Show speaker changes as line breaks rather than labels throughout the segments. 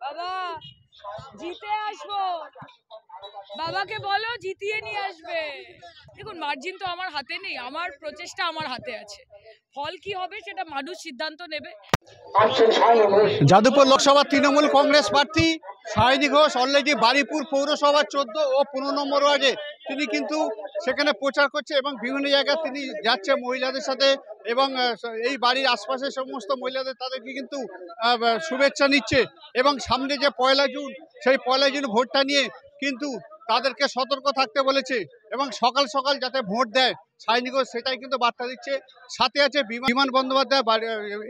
বাবা জিতে আসবো, বাবাকে বলো জিতিয়ে নিয়ে আসবে। দেখুন, মার্জিন তো আমার হাতে নেই, আমার প্রচেষ্টা আমার হাতে আছে। ফল কি হবে সেটা মানুষ সিদ্ধান্ত নেবে।
যাদবপুর লোকসভা তৃণমূল কংগ্রেস প্রার্থী সায়নী ঘোষ অলরেডি বারুইপুর পৌরসভা 14 ও 15 নম্বর ওয়ার্ডে তিনি কিন্তু সেখানে প্রচার করছে এবং বিভিন্ন জায়গায় তিনি যাচ্ছে মহিলাদের সাথে এবং এই বাড়ির আশপাশের সমস্ত মহিলাদের তাদেরকে কিন্তু শুভেচ্ছা নিচ্ছে এবং সামনে যে 1 জুন সেই 1 জুন ভোটটা নিয়ে কিন্তু তাদেরকে সতর্ক থাকতে বলেছে এবং সকাল সকাল যাতে ভোট দেয় সায়নী ঘোষ সেটাই কিন্তু বার্তা দিচ্ছে। সাথে আছে বিমান বন্দ্যোপাধ্যায়,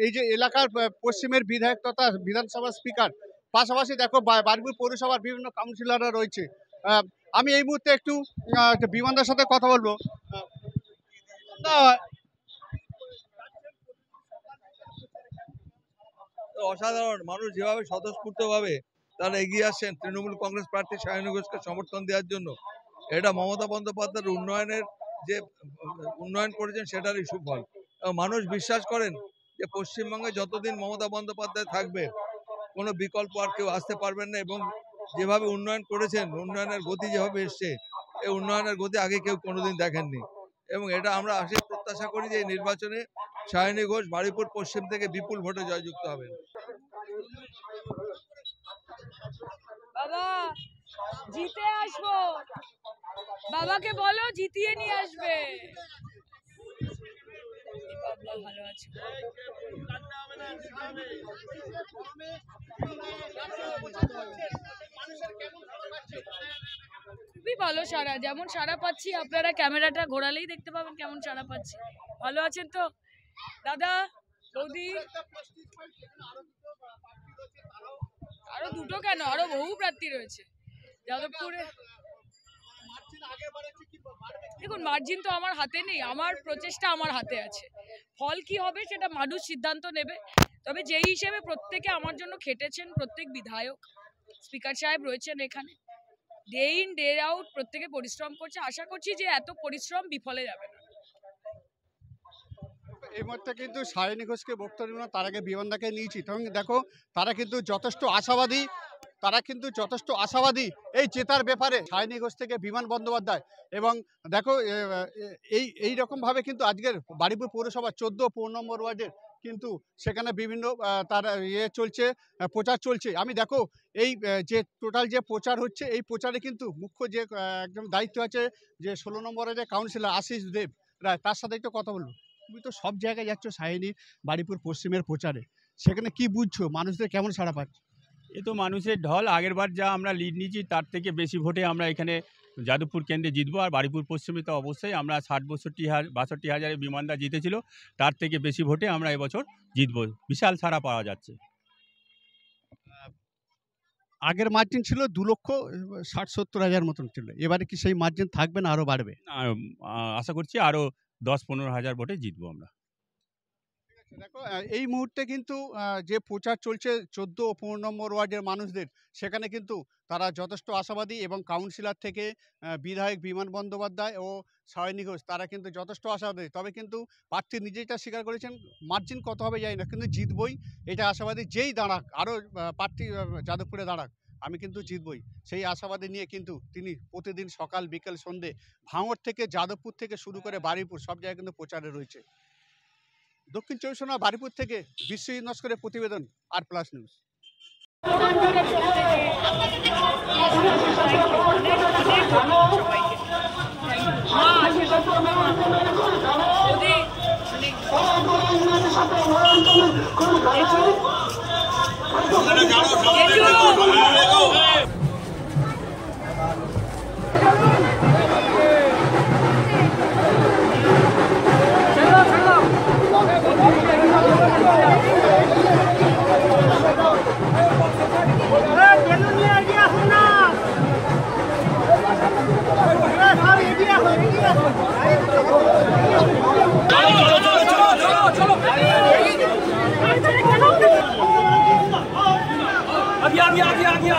এই যে এলাকার পশ্চিমের বিধায়ক তথা বিধানসভা স্পিকার, পাশাপাশি দেখো বারুইপুর পৌরসভার বিভিন্ন কাউন্সিলররা রয়েছে। আমি এই মুহূর্তে একটু বিমানদার সাথে কথা বলবো।
অসাধারণ, মানুষ যেভাবে স্বতঃস্ফূর্তভাবে তারা এগিয়ে আসছেন তৃণমূল কংগ্রেস প্রার্থী সায়নী ঘোষকে সমর্থন দেওয়ার জন্য, এটা মমতা বন্দ্যোপাধ্যায়ের উন্নয়নের যে উন্নয়ন করেছেন সেটারই সুফল। মানুষ বিশ্বাস করেন যে পশ্চিমবঙ্গে যতদিন মমতা বন্দ্যোপাধ্যায় থাকবে কোনো বিকল্প আর কেউ আসতে পারবেন না এবং যেভাবে উন্নয়ন করেছেন, উন্নয়নের গতি যেভাবে এসছে, এই উন্নয়নের গতি আগে কেউ কোনোদিন দেখেননি এবং এটা আমরা প্রত্যাশা করি যে এই নির্বাচনে সায়নী ঘোষ বারুইপুর পশ্চিম থেকে বিপুল ভোটে জয়যুক্ত হবেন।
বাবা জিতে আসবো, বাবাকে বলো জিতিয়ে নিয়ে আসবে। ভালো আছে, খুবই ভালো সারা, যেমন সারা পাচ্ছি আপনারা ক্যামেরাটা ঘোরালেই দেখতে পাবেন কেমন সারা পাচ্ছি। ভালো আছেন তো দাদা বৌদি? আরো দুটো কেন, আরো বহু প্রার্থী রয়েছে যাদবপুরে। দেখুন, মার্জিন তো আমার হাতে নেই, আমার প্রচেষ্টা আমার হাতে আছে। ফল কি হবে সেটা মানুষ সিদ্ধান্ত নেবে। তবে যেই হিসেবে প্রত্যেকে আমার জন্য খেটেছেন, প্রত্যেক বিধায়ক, স্পিকার সাহেব রয়েছেন এখানে, ডে ইন ডে আউট প্রত্যেকে পরিশ্রম করছে। আশা করছি যে এত পরিশ্রম বিফলে যাবে না।
এই মুহূর্তে কিন্তু সায়নী ঘোষকে বক্তব্য না, তার আগে বিমানদাকে নিয়েছি এবং দেখো তারা কিন্তু যথেষ্ট আশাবাদী এই জেতার ব্যাপারে সায়নী ঘোষ থেকে বিমান বন্দ্যোপাধ্যায়। এবং দেখো এই রকমভাবে কিন্তু আজকের বারুইপুর পৌরসভা 14 ও 15 নম্বর ওয়ার্ডের কিন্তু সেখানে বিভিন্ন তার প্রচার চলছে। আমি দেখো এই যে টোটাল যে প্রচার হচ্ছে, এই প্রচারে কিন্তু মুখ্য যে একদম দায়িত্ব আছে যে 16 নম্বরের যে কাউন্সিলর আশিস দেব রায়, তার সাথে একটু কথা বলবো। তুমি তো সব জায়গায় যাচ্ছ সায়নী বারুইপুর পশ্চিমের প্রচারে, সেখানে কি বুঝছো, মানুষদের কেমন সাড়া পাচ্ছে?
এ তো মানুষের ঢল। আগেরবার যা আমরা লিড নিয়েছি তার থেকে বেশি ভোটে আমরা এখানে যাদবপুর কেন্দ্রে জিতবো। আর বারুইপুর পশ্চিমে তো অবশ্যই আমরা 62 হাজারে বিমানদা জিতেছিল, তার থেকে বেশি ভোটে আমরা এবছর জিতবো। বিশাল সাড়া পাওয়া যাচ্ছে।
আগের মার্জিন ছিল 2,60,70 হাজার মতন ছিল, এবারে কি সেই মার্জিন থাকবে না আরও বাড়বে?
আশা করছি আরও 10-15 হাজার ভোটে জিতবো আমরা।
দেখো এই মুহূর্তে কিন্তু যে প্রচার চলছে 14 ও 15 নম্বর ওয়ার্ডের মানুষদের, সেখানে কিন্তু তারা যথেষ্ট আশাবাদী এবং কাউন্সিলর থেকে বিধায়ক বিমান বন্দ্যোপাধ্যায় ও সায়নী ঘোষ তারা কিন্তু যথেষ্ট আশাবাদী। তবে কিন্তু প্রার্থী নিজেইটা স্বীকার করেছেন মার্জিন কত হবে জানি না, কিন্তু জিতবই এটা আশাবাদী। যেই দাঁড়াক, আরও প্রার্থী যাদবপুরে দাঁড়াক, আমি কিন্তু জিতবই সেই আশাবাদী নিয়ে কিন্তু তিনি প্রতিদিন সকাল বিকেল সন্ধে ভাঙড় থেকে যাদবপুর থেকে শুরু করে বারুইপুর সব জায়গায় কিন্তু প্রচারে রয়েছে। দক্ষিণ 24 পরগনা বারুইপুর থেকে বিশ্বজিৎ নস্করের প্রতিবেদন, আর+ নিউজ। आगे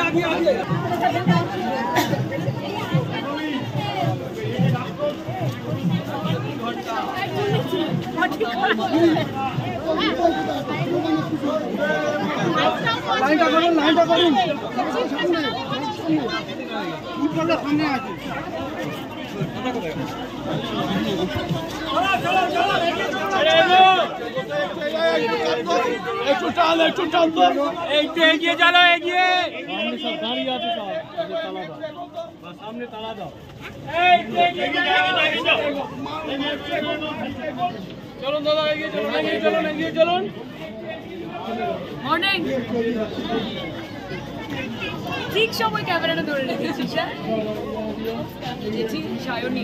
आगे লাইনটা করুন সামনে আছে একটু টাল তো একটু এগিয়ে চলো এগিয়ে সামনে সব দাঁড়িয়ে আছে সব সামনে তালা দাও চলুন দাদা এগিয়ে চলুন
মর্নিং ঠিক সময় ক্যামেরাটা ধরে রেখেছিস, হ্যাঁ? সায়নী